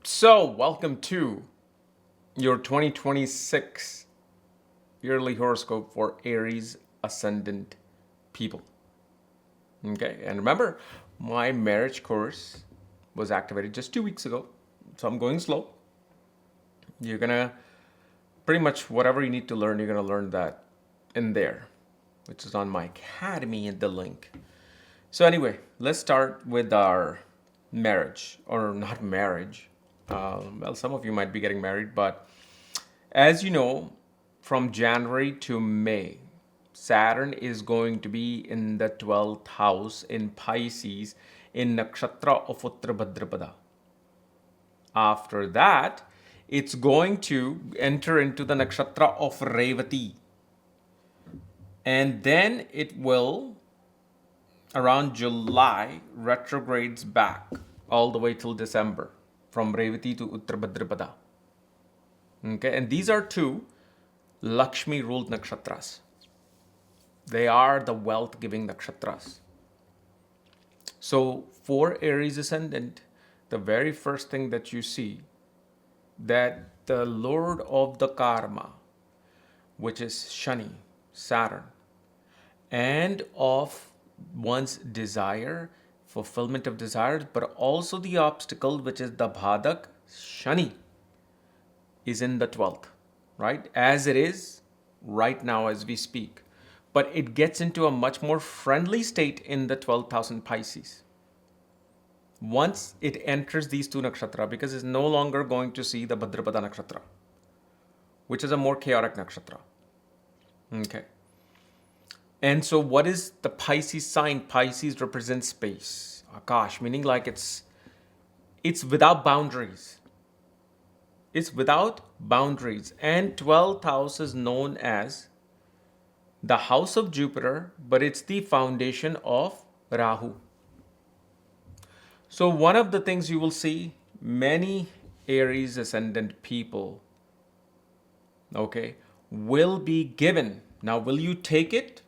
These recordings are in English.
So, welcome to your 2026 yearly horoscope for Aries Ascendant people. Okay, and remember, my marriage course was activated just 2 weeks ago, so I'm going slow. You're gonna pretty much whatever you need to learn, you're gonna learn that in there, which is on my academy in the link. So, anyway, let's start with our marriage, or not marriage. Well, some of you might be getting married, but as you know, from January to May, Saturn is going to be in the 12th house in Pisces in Nakshatra of Uttarabhadrapada. After that, it's going to enter into the Nakshatra of Revati. And then it will, around July, retrogrades back all the way till December from Revati to Uttarabhadrapada. Okay, and these are two Lakshmi ruled nakshatras. They are the wealth giving nakshatras. So for Aries ascendant, the very first thing that you see that the Lord of the Karma, which is Shani, Saturn, and of one's desire, fulfillment of desires, but also the obstacle, which is the Bhadak, Shani, is in the 12th, right? As it is right now as we speak. But it gets into a much more friendly state in the 12th house in Pisces. Once it enters these two nakshatra, because it's no longer going to see the Bhadrapada nakshatra, which is a more chaotic nakshatra. Okay. And so what is the Pisces sign? Pisces represents space. Akash, meaning like it's without boundaries. It's without boundaries. And 12th house is known as the house of Jupiter, but it's the foundation of Rahu. So one of the things you will see many Aries ascendant people, okay, will be given. Now, will you take it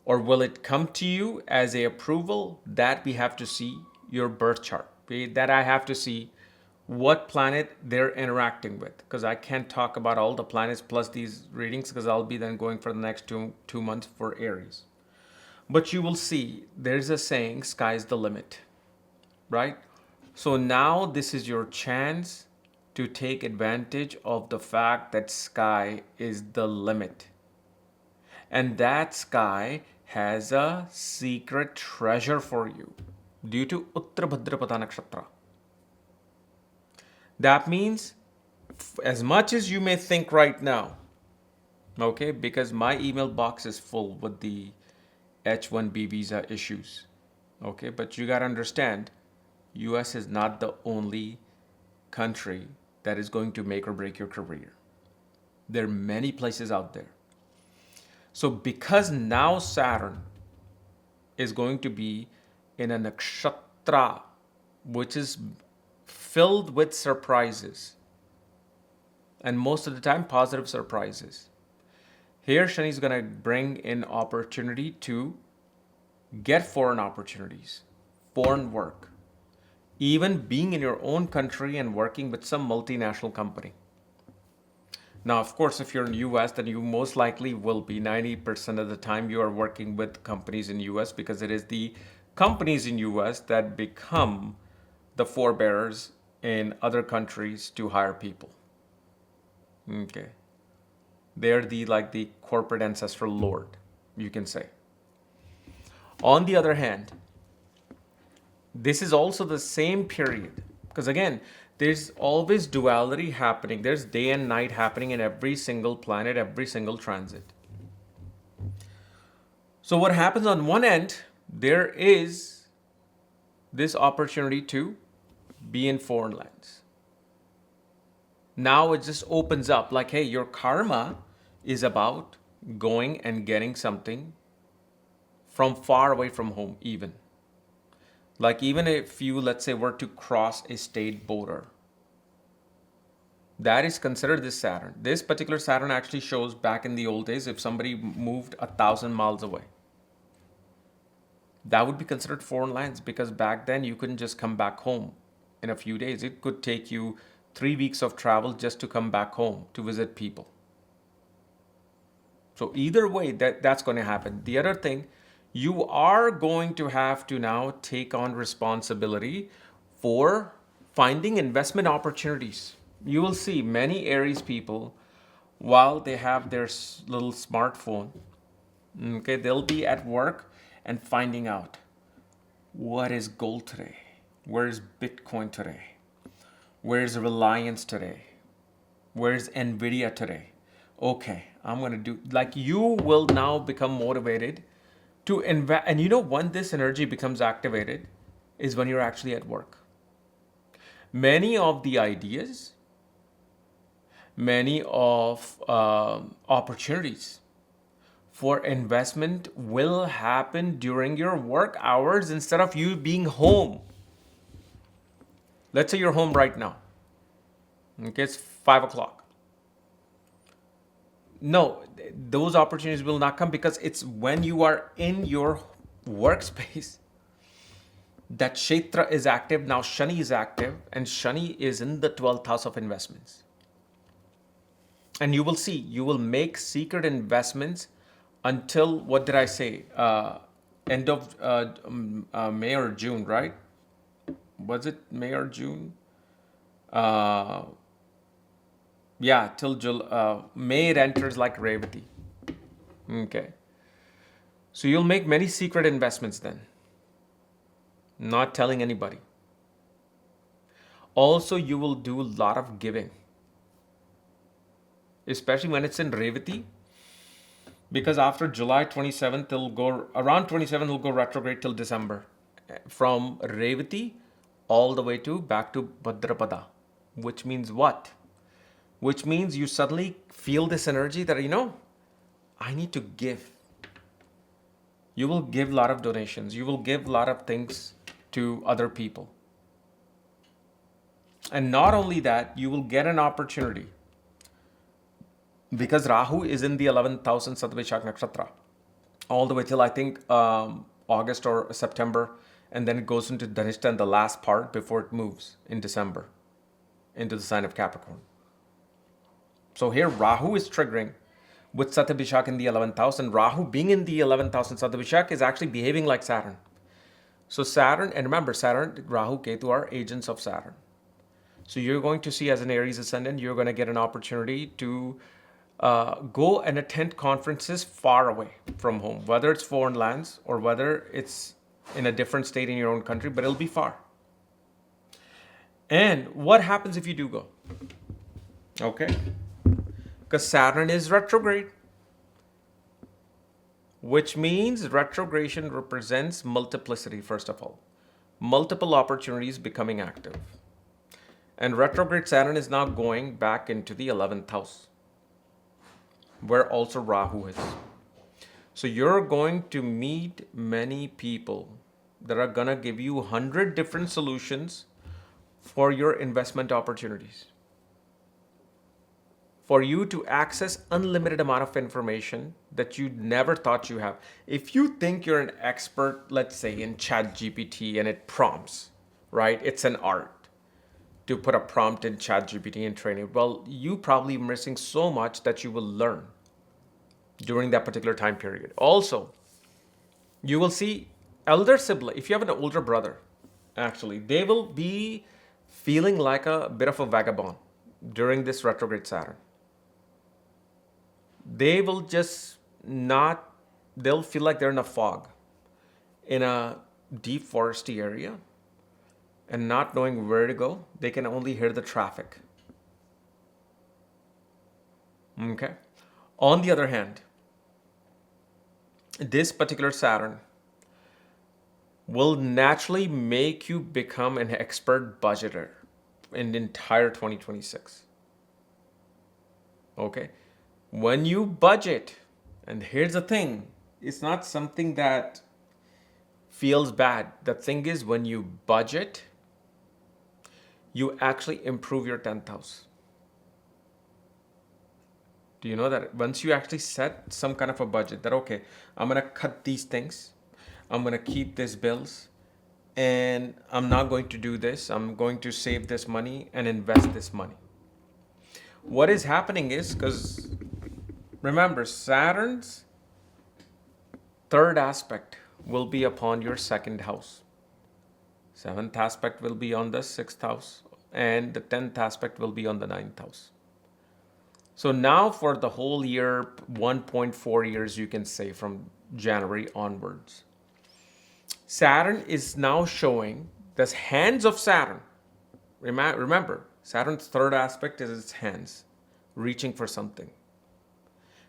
or will it come to you as a approval? That we have to see your birth chart. That I have to see what planet they're interacting with, because I can't talk about all the planets plus these readings because I'll be then going for the next two months for Aries. But you will see there's a saying, sky's the limit, right? So now this is your chance to take advantage of the fact that sky is the limit. And that sky has a secret treasure for you due to Uttarabhadrapada nakshatra. That means, as much as you may think right now, okay, because my email box is full with the H-1B visa issues, okay, but you got to understand, US is not the only country that is going to make or break your career. There are many places out there. So because now Saturn is going to be in a nakshatra, which is filled with surprises, and most of the time positive surprises. Here Shani is going to bring in opportunity to get foreign opportunities, foreign work, even being in your own country and working with some multinational company. Now, of course, if you're in the US, then you most likely will be 90% of the time you are working with companies in US, because it is the companies in US that become the forebearers in other countries to hire people. Okay. They're the corporate ancestral lord, you can say. On the other hand, this is also the same period, because again, there's always duality happening. There's day and night happening in every single planet, every single transit. So what happens on one end, there is this opportunity to be in foreign lands. Now it just opens up like, hey, your karma is about going and getting something from far away from home even. Like even if you, let's say, were to cross a state border, that is considered this Saturn. This particular Saturn actually shows back in the old days if somebody moved 1,000 miles away. That would be considered foreign lands, because back then you couldn't just come back home in a few days. It could take you 3 weeks of travel just to come back home to visit people. So either way, that's going to happen. The other thing, you are going to have to now take on responsibility for finding investment opportunities. You will see many Aries people, while they have their little smartphone, okay, they'll be at work and finding out what is gold today, where's Bitcoin today, where's Reliance today, where's Nvidia today. Okay, I'm gonna do, like, you will now become motivated to invest. And you know when this energy becomes activated is when you're actually at work. Many of the ideas, many of opportunities for investment will happen during your work hours instead of you being home. Let's say you're home right now. Okay, it's 5 o'clock. No, those opportunities will not come, because it's when you are in your workspace that Kshetra is active. Now Shani is active, and Shani is in the 12th house of investments. And you will see, you will make secret investments until, what did I say? End of May or June, right? Was it May or June? Yeah, till May it enters like Revati. Okay. So you'll make many secret investments then, not telling anybody. Also, you will do a lot of giving, especially when it's in Revati, because after July 27th, it'll go around 27th, it'll go retrograde till December. From Revati all the way to back to Bhadrapada, which means what? Which means you suddenly feel this energy that, I need to give. You will give a lot of donations. You will give a lot of things to other people. And not only that, you will get an opportunity, because Rahu is in the 11th house in Satvishak Nakshatra all the way till, I think, August or September. And then it goes into Dhanishta in the last part before it moves in December into the sign of Capricorn. So here Rahu is triggering with Satyabhishak in the 11th house, and Rahu being in the 11th house in Satyabhishak is actually behaving like Saturn. So Saturn, and remember, Saturn, Rahu, Ketu are agents of Saturn. So you're going to see, as an Aries ascendant, you're going to get an opportunity to go and attend conferences far away from home, whether it's foreign lands or whether it's in a different state in your own country, but it'll be far. And what happens if you do go? Okay. Because Saturn is retrograde, which means retrogression represents multiplicity, first of all. Multiple opportunities becoming active. And retrograde Saturn is now going back into the 11th house, where also Rahu is. So you're going to meet many people that are going to give you 100 different solutions for your investment opportunities, for you to access unlimited amount of information that you never thought you have. If you think you're an expert, let's say in ChatGPT, and it prompts, right? It's an art to put a prompt in ChatGPT and train it. Well, you probably missing so much that you will learn during that particular time period. Also, you will see elder sibling. If you have an older brother, actually, they will be feeling like a bit of a vagabond during this retrograde Saturn. They will just not, they'll feel like they're in a fog, in a deep foresty area, and not knowing where to go. They can only hear the traffic. Okay. On the other hand, this particular Saturn will naturally make you become an expert budgeter in the entire 2026. Okay. When you budget, and here's the thing, it's not something that feels bad. The thing is, when you budget, you actually improve your 10th house. Do you know that once you actually set some kind of a budget that, okay, I'm going to cut these things, I'm going to keep these bills, and I'm not going to do this. I'm going to save this money and invest this money. What is happening is, because remember, Saturn's third aspect will be upon your second house. Seventh aspect will be on the sixth house, and the 10th aspect will be on the ninth house. So now for the whole year, 1.4 years, you can say from January onwards, Saturn is now showing the hands of Saturn. Remember, Saturn's third aspect is its hands reaching for something.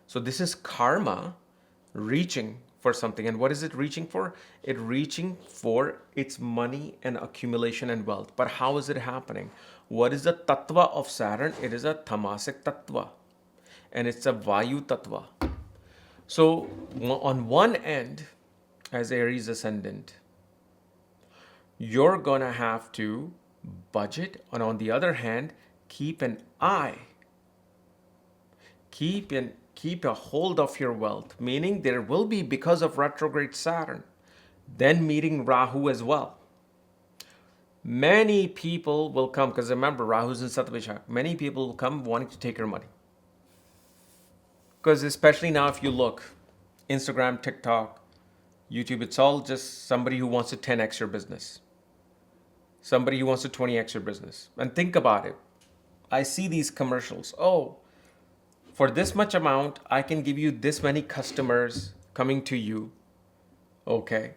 So this is karma reaching for something. And what is it reaching for? It reaching for its money and accumulation and wealth. But how is it happening? What is the tattva of Saturn? It is a tamasic tattva. And it's a vayu tattva. So on one end, as Aries ascendant, you're gonna have to budget, and on the other hand, keep an eye, keep a hold of your wealth, meaning there will be, because of retrograde Saturn, then meeting Rahu as well. Many people will come, because remember, Rahu's in Sattva. Many people will come wanting to take your money. Because especially now, if you look, Instagram, TikTok, YouTube, it's all just somebody who wants to 10x your business. Somebody who wants to 20x your business. And think about it. I see these commercials. Oh, for this much amount, I can give you this many customers coming to you. Okay.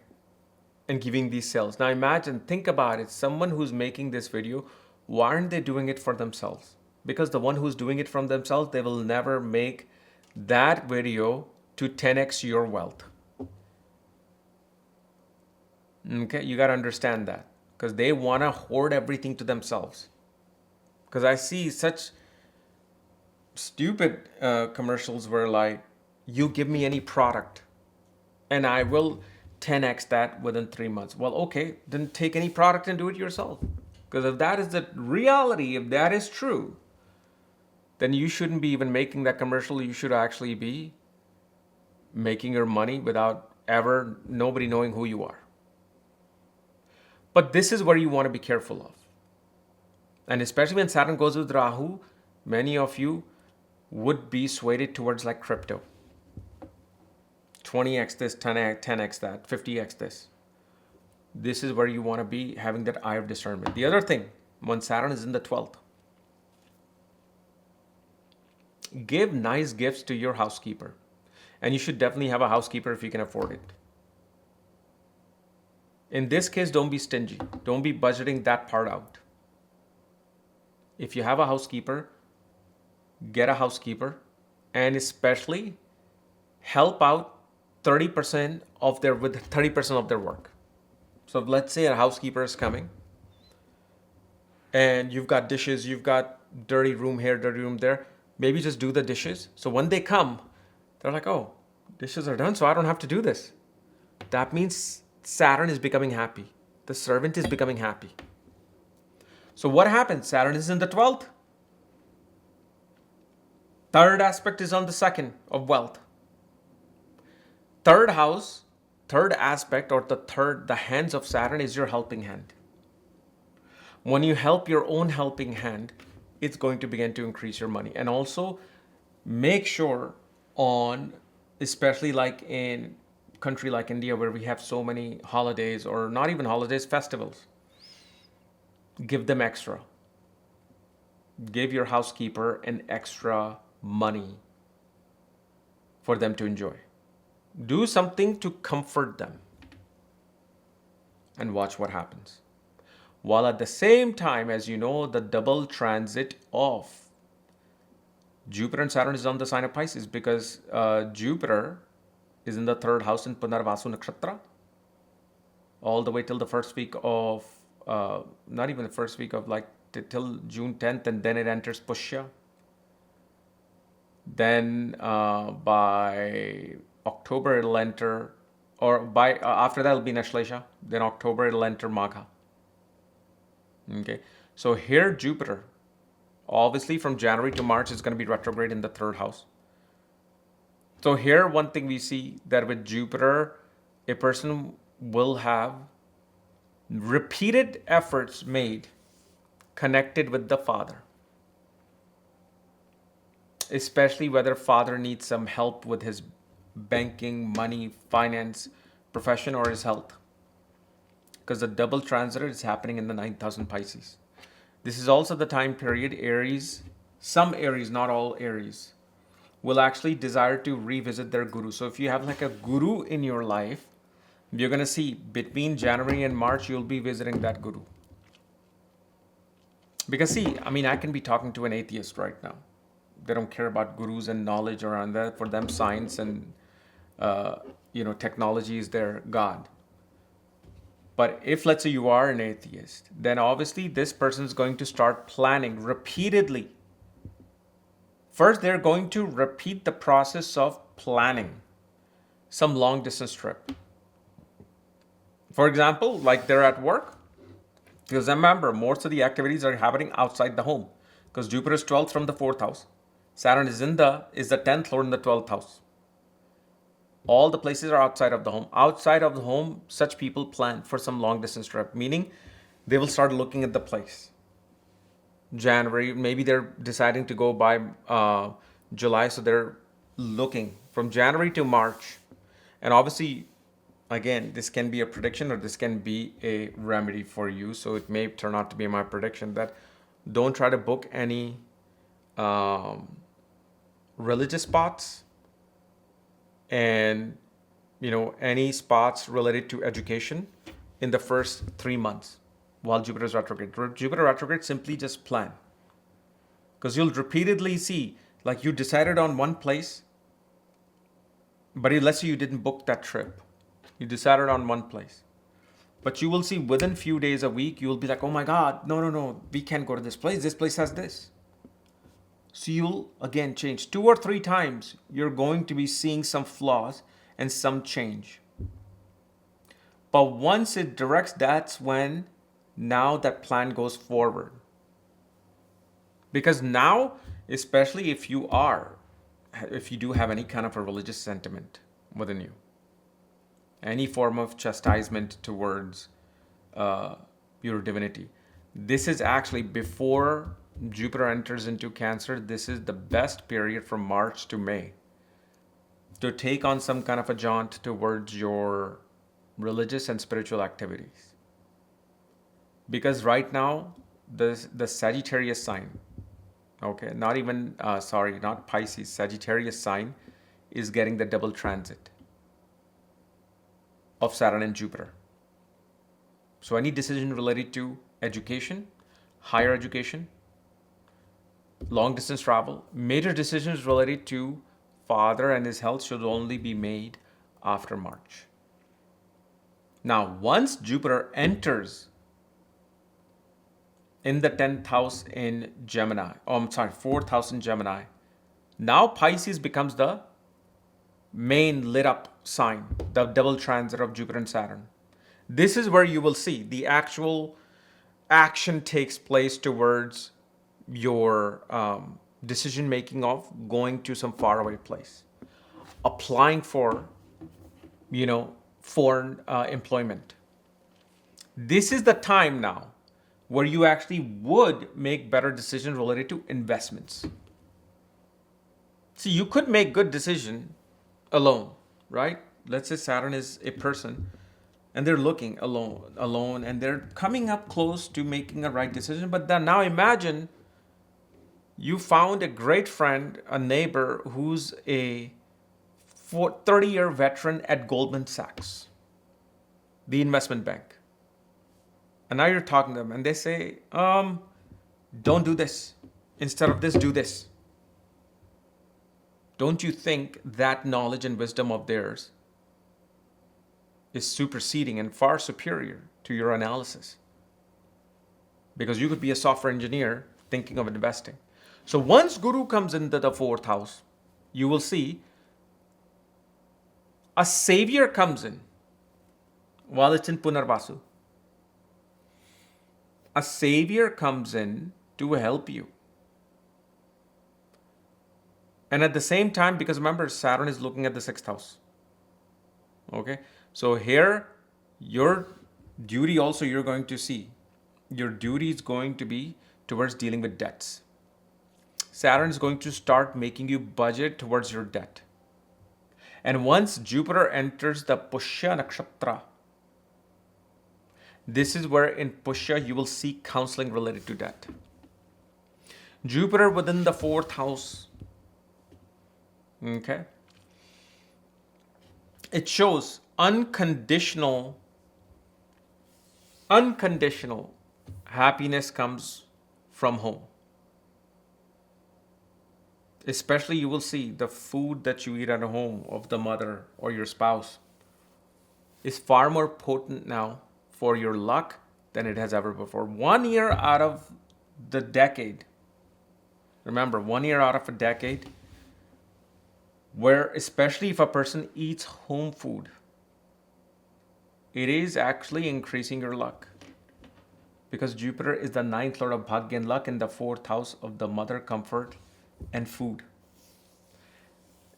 And giving these sales. Now imagine, think about it. Someone who's making this video, why aren't they doing it for themselves? Because the one who's doing it from themselves, they will never make that video to 10x your wealth. Okay, you got to understand that. Because they want to hoard everything to themselves. Because I see such stupid commercials where like, you give me any product and I will 10x that within 3 months. Well, okay, then take any product and do it yourself. Because if that is the reality, if that is true, then you shouldn't be even making that commercial. You should actually be making your money without ever nobody knowing who you are. But this is where you want to be careful of. And especially when Saturn goes with Rahu, many of you would be swayed towards like crypto. 20x this, 10x that, 50x this. This is where you want to be having that eye of discernment. The other thing, when Saturn is in the 12th, give nice gifts to your housekeeper. And you should definitely have a housekeeper if you can afford it. In this case, don't be stingy. Don't be budgeting that part out. If you have a housekeeper, get a housekeeper, and especially help out 30% of their with 30% of their work. So let's say a housekeeper is coming and you've got dishes, you've got dirty room here, dirty room there. Maybe just do the dishes. So when they come, they're like, oh, dishes are done, so I don't have to do this. That means Saturn is becoming happy. The servant is becoming happy. So what happens? Saturn is in the 12th. Third aspect is on the second of wealth. Third house, third aspect, or the hands of Saturn is your helping hand. When you help your own helping hand, it's going to begin to increase your money. And also make sure on, especially like in country like India where we have so many holidays, or not even holidays, festivals, give them extra. Give your housekeeper an extra money for them to enjoy. Do something to comfort them and watch what happens. While at the same time, as you know, the double transit of Jupiter and Saturn is on the sign of Pisces, because Jupiter is in the third house in Punarvasu Nakshatra all the way till the first week of, not even the first week of like till June 10th, and then it enters Pushya. Then by October it'll enter, or by after that it'll be Nashlesha. Then October it'll enter Magha. Okay, so here Jupiter, obviously from January to March is going to be retrograde in the third house. So here one thing we see that with Jupiter, a person will have Repeated efforts made connected with the father, especially whether father needs some help with his banking, money, finance, profession, or his health. Because the double transit is happening in the 9,000 Pisces. This is also the time period Aries, some Aries, not all Aries, will actually desire to revisit their guru. So if you have like a guru in your life, you're going to see between January and March, you'll be visiting that guru. Because see, I mean, I can be talking to an atheist right now. They don't care about gurus and knowledge around that. For them, science and technology is their god. But if, let's say, you are an atheist, then obviously this person is going to start planning repeatedly. First, they're going to repeat the process of planning some long distance trip. For example, like they're at work. Because remember, most of the activities are happening outside the home. Because Jupiter is 12th from the 4th house. Saturn is the 10th lord in the 12th house. All the places are outside of the home. Outside of the home, such people plan for some long distance trip, meaning they will start looking at the place. January, maybe they're deciding to go by July, so they're looking from January to March. And obviously, again, this can be a prediction or this can be a remedy for you. So it may turn out to be my prediction that don't try to book any religious spots and any spots related to education in the first 3 months while Jupiter is retrograde. Jupiter retrograde, simply just plan. Because you'll repeatedly see, like you decided on one place, but let's say you didn't book that trip. You decided on one place. But you will see within few days, a week, you will be like, oh my God, no, we can't go to this place. This place has this. So you'll again change 2 or 3 times. You're going to be seeing some flaws and some change. But once it directs, that's when now that plan goes forward. Because now, especially if you do have any kind of a religious sentiment within you, any form of chastisement towards your divinity, this is actually before Jupiter enters into Cancer. This is the best period from March to May to take on some kind of a jaunt towards your religious and spiritual activities. Because right now, the Sagittarius sign, okay, not Pisces, Sagittarius sign is getting the double transit of Saturn and Jupiter. So any decision related to education, higher education, long distance travel, major decisions related to father and his health should only be made after March. Now, once Jupiter enters in the 10th house in Gemini, 4th house in Gemini, now Pisces becomes the main lit up sign, the double transit of Jupiter and Saturn. This is where you will see the actual action takes place towards your decision making of going to some faraway place, applying for foreign employment. This is the time now where you actually would make better decisions related to investments. See, you could make good decision alone, right? Let's say Saturn is a person and they're looking alone and they're coming up close to making a right decision. But then now imagine you found a great friend, a neighbor who's a 30-year veteran at Goldman Sachs, the investment bank. And now you're talking to them and they say, don't do this. Instead of this, do this. Don't you think that knowledge and wisdom of theirs is superseding and far superior to your analysis? Because you could be a software engineer thinking of investing. So once Guru comes into the 4th house, you will see a savior comes in while it's in Punarvasu. A savior comes in to help you. And at the same time, because remember, Saturn is looking at the 6th house. Okay? So here, your Duty also, you're going to see. Your duty is going to be towards dealing with debts. Saturn is going to start making you budget towards your debt. And once Jupiter enters the Pushya Nakshatra, this is where in Pushya you will seek counseling related to debt. Jupiter within the fourth house, okay, it shows unconditional happiness comes from home. Especially you will see the food that you eat at home of the mother or your spouse is far more potent now for your luck than it has ever before. 1 year out of the decade, remember, 1 year out of a decade, where especially if a person eats home food, it is actually increasing your luck. Because Jupiter is the ninth lord of Bhagya and luck in the fourth house of the mother, comfort, and food.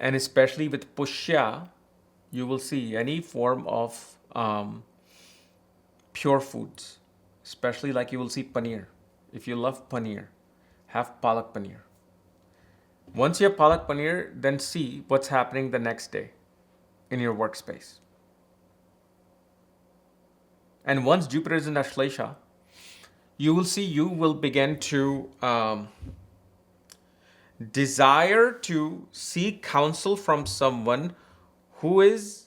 And especially with Pushya, you will see any form of pure foods, especially like you will see paneer. If you love paneer, have palak paneer. Once you have palak paneer, then see what's happening the next day in your workspace. And once Jupiter is in Ashlesha, you will see you will begin to desire to seek counsel from someone who is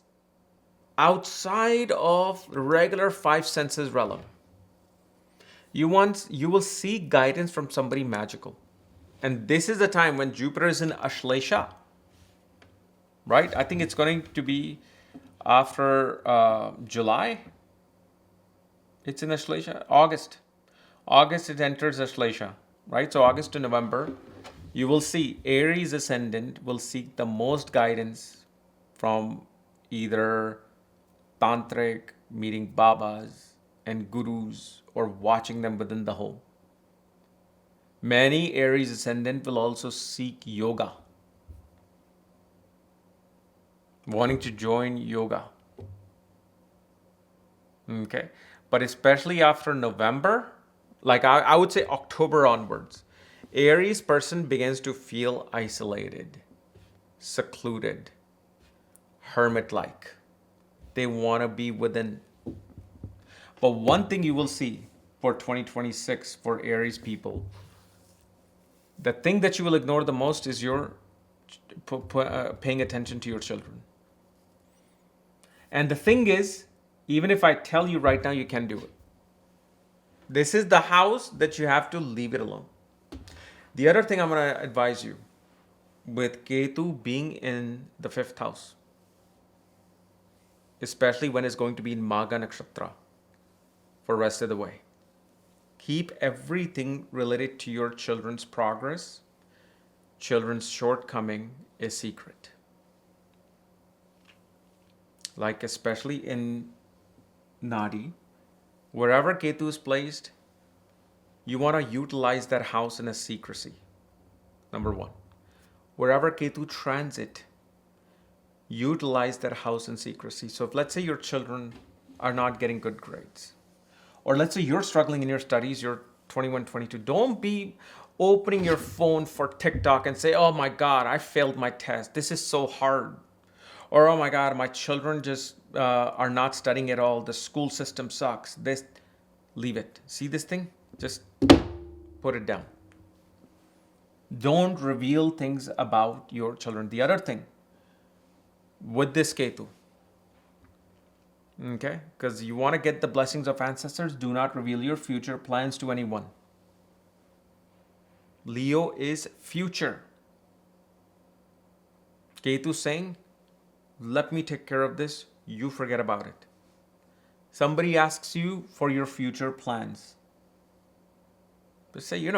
outside of regular five senses realm. You will seek guidance from somebody magical. And this is the time when Jupiter is in Ashlesha, right? I think it's going to be after July. It's in Ashlesha. August it enters Ashlesha, right? So August to November, you will see Aries Ascendant will seek the most guidance from either tantric, meeting babas and gurus, or watching them within the home. Many Aries Ascendant will also seek yoga, wanting to join yoga. Okay, but especially after November, like I would say October onwards, Aries person begins to feel isolated, secluded, hermit-like. They want to be within. But one thing you will see for 2026 for Aries people, the thing that you will ignore the most is your paying attention to your children. And the thing is, even if I tell you right now, you can do it. This is the house that you have to leave it alone. The other thing I'm going to advise you, with Ketu being in the fifth house, especially when it's going to be in Magha Nakshatra for the rest of the way, keep everything related to your children's progress, children's shortcoming, a secret. Like especially in Nadi, wherever Ketu is placed, you want to utilize that house in a secrecy. Number one. Wherever Ketu transit, utilize that house in secrecy. So if let's say your children are not getting good grades, or let's say you're struggling in your studies, you're 21, 22, don't be opening your phone for TikTok and say, oh my God, I failed my test. This is so hard. Or, oh my God, my children just are not studying at all. The school system sucks. Leave it. See this thing? Just put it down. Don't reveal things about your children. The other thing, with this Ketu, okay, because you want to get the blessings of ancestors, do not reveal your future plans to anyone. Leo is future. Ketu saying, let me take care of this, you forget about it. Somebody asks you for your future plans. Just say,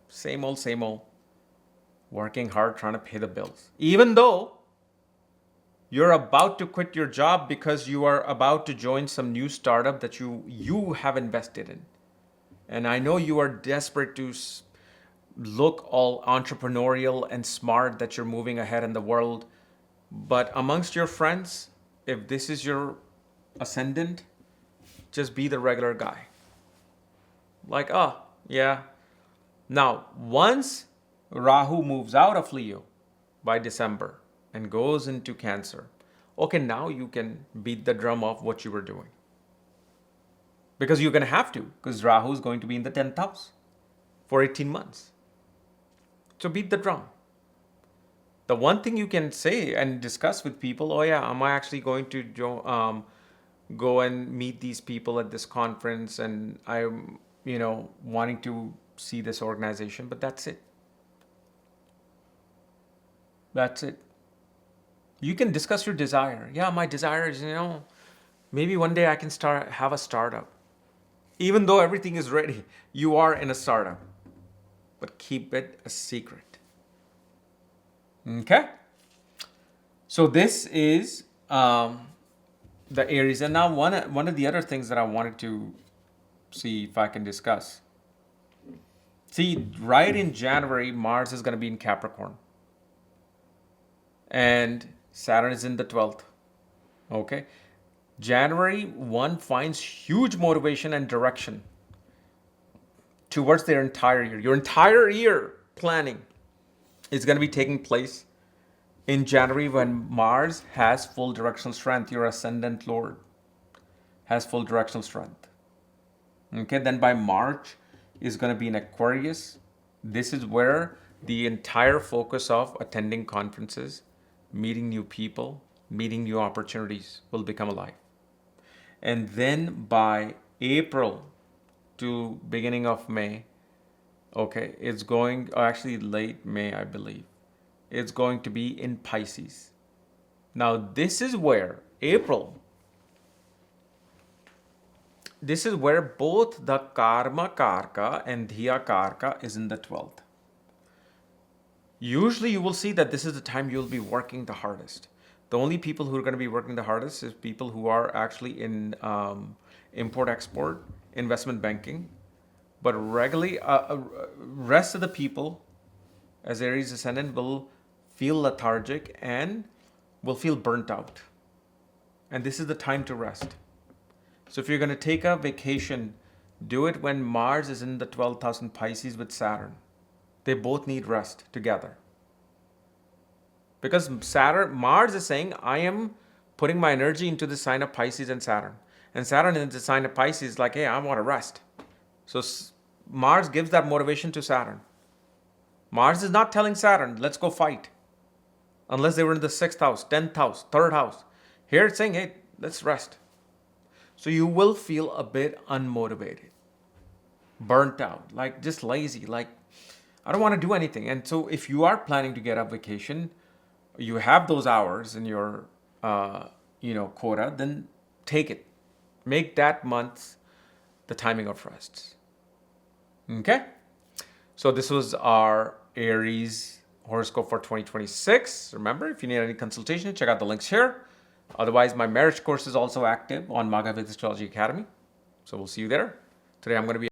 same old. Working hard, trying to pay the bills. Even though you're about to quit your job because you are about to join some new startup that you have invested in. And I know you are desperate to look all entrepreneurial and smart, that you're moving ahead in the world. But amongst your friends, if this is your ascendant, just be the regular guy. Like, oh, yeah. Now, once Rahu moves out of Leo by December and goes into Cancer, okay, now you can beat the drum of what you were doing. Because you're going to have to, because Rahu is going to be in the 10th house for 18 months. So beat the drum. The one thing you can say and discuss with people, oh yeah, am I actually going to go and meet these people at this conference, and I'm, wanting to see this organization, but that's it. That's it. You can discuss your desire. Yeah, my desire is, maybe one day I can have a startup. Even though everything is ready, you are in a startup. But keep it a secret. Okay? So this is the Aries. And now one of the other things that I wanted to see if I can discuss. See, right in January, Mars is going to be in Capricorn. And Saturn is in the 12th. Okay? January, one finds huge motivation and direction towards their entire year. Your entire year planning is going to be taking place in January when Mars has full directional strength. Your ascendant Lord has full directional strength. Okay, then by March is going to be in Aquarius. This is where the entire focus of attending conferences, meeting new people, meeting new opportunities will become alive. And then by April to beginning of May, okay, it's going, actually late May, I believe, it's going to be in Pisces. Now, this is where both the Karma Karka and Dhiya Karka is in the 12th. Usually you will see that this is the time you'll be working the hardest. The only people who are going to be working the hardest is people who are actually in import-export, investment banking. But regularly, rest of the people, as Aries Ascendant, will feel lethargic and will feel burnt out. And this is the time to rest. So if you're going to take a vacation, do it when Mars is in the 12th house in Pisces with Saturn. They both need rest together. Because Mars is saying, I am putting my energy into the sign of Pisces and Saturn. And Saturn in the sign of Pisces is like, hey, I want to rest. So Mars gives that motivation to Saturn. Mars is not telling Saturn, let's go fight. Unless they were in the 6th house, 10th house, 3rd house. Here it's saying, hey, let's rest. So you will feel a bit unmotivated, burnt out, like just lazy, like I don't want to do anything. And so if you are planning to get a vacation, you have those hours in your quota, then take it. Make that month the timing of rests. Okay? So this was our Aries horoscope for 2026. Remember, if you need any consultation, check out the links here. Otherwise, my marriage course is also active on Vedic Astrology Academy. So we'll see you there. Today I'm going to be